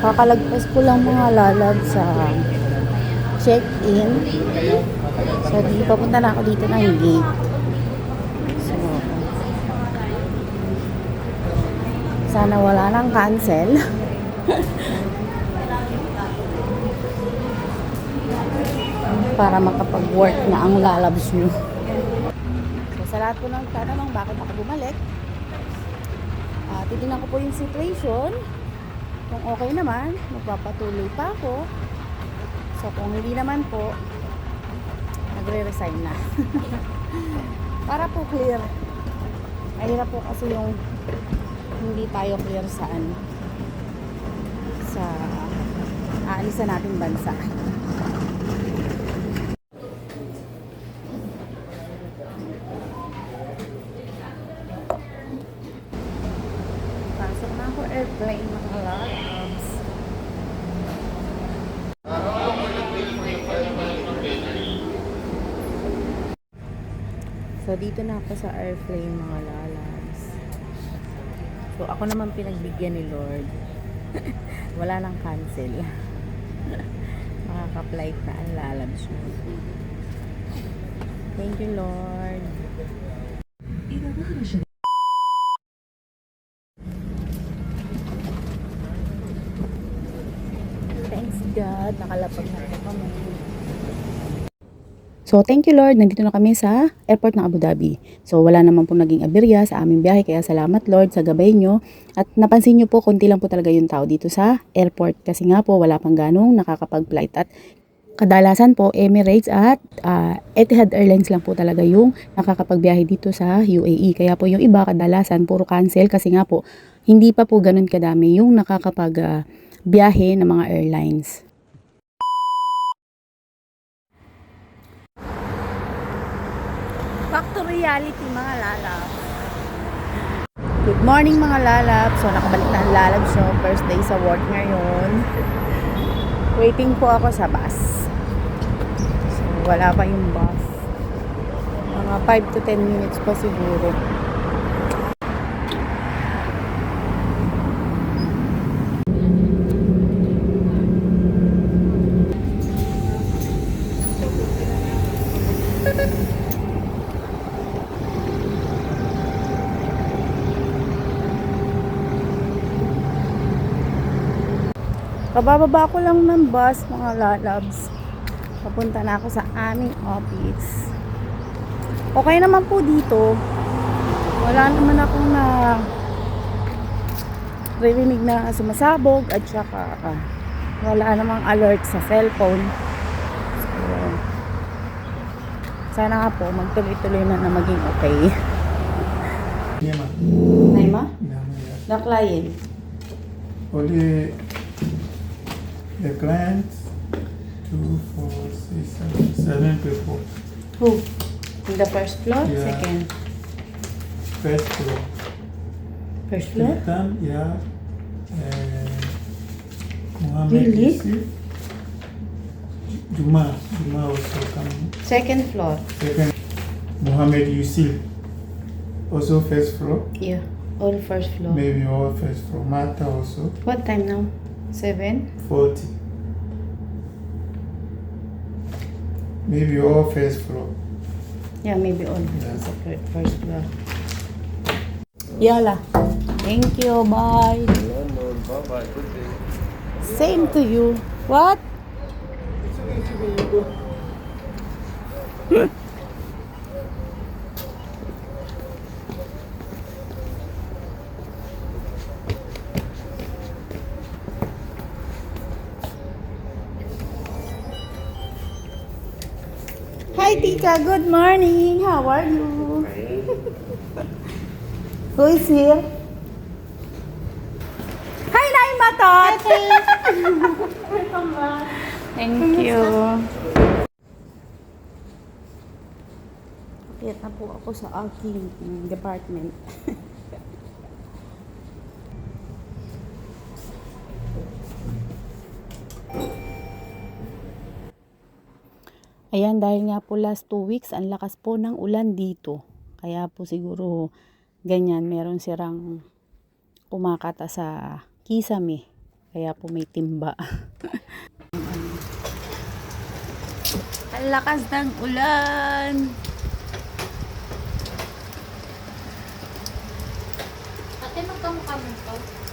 Kakalagpas ko lang mga lalab sa check-in. So, papunta na ako dito ng gate. So, sana wala nang cancel. Para makapag-work na ang lalabs nyo. So, sa lahat po ng tanong bakit ako bumalik, titignan ko po yung situation. Kung okay naman, magpapatuloy pa ako. So, kung hindi naman po, nagre-resign na. Para po clear. Mahirap po kasi yung hindi tayo clear saan sa aalisan nating bansa. Pasok na ako airplane mga lalabs. So, dito na ako sa airplane mga lalabs. So, ako naman pinagbigyan ni Lord. Wala nang cancel. Makaka-flight na ang lalabs mo. Thank you, Lord. Thanks God, nakalapag na po kami. So, thank you Lord, nandito na kami sa airport ng Abu Dhabi. So, wala naman po naging aberya sa aming biyahe, kaya salamat Lord sa gabay nyo. At napansin nyo po, konti lang po talaga yung tao dito sa airport. Kasi nga po, wala pang ganong nakakapag-flight. At kadalasan po, Emirates at Etihad Airlines lang po talaga yung nakakapagbiyahe dito sa UAE. Kaya po yung iba, kadalasan, puro cancel. Kasi nga po, hindi pa po ganun kadami yung nakakapag-biyahe ng mga airlines. Back to reality mga lalabs. Good morning mga lalabs. So nakabalik na ang lalabs show. First day sa work ngayon. Waiting po ako sa bus. So wala pa yung bus. Mga 5 to 10 minutes pa siguro. Kabababa ko lang ng bus mga lalabs. Papunta na ako sa aming office. Okay naman po dito. Wala naman akong ririnig na sumasabog at saka wala namang alert sa cellphone. So, sana nga po magtuloy-tuloy na maging okay. Naima? The client. Only the clients 2, 4, 6, 7 people. Who? In the first floor? Yeah. Second? First floor. First floor? Sultan, yeah. Muhammad Really? Yusuf. Juma also come. Second floor? Second, Muhammad Yusuf. Also first floor. Yeah. All first floor. Maybe all first floor. Mata also. What time now? 7? 40. Maybe all first floor. Yeah, maybe all. Yeah. Sa first floor. Yala. Thank you. Bye. Bye-bye. Good day. Same to you. What? Hi, Tika. Good morning. How are you? Who is here? Hi, Naima Tot. Welcome back. Thank you. Akyat na po ako sa aking department. Ayan, dahil nga po last 2 weeks, ang lakas po ng ulan dito. Kaya po siguro ganyan, meron sirang kumakata sa kisame. Kaya po may timba. Ang lakas ng ulan! Ate, magkamukha mo to.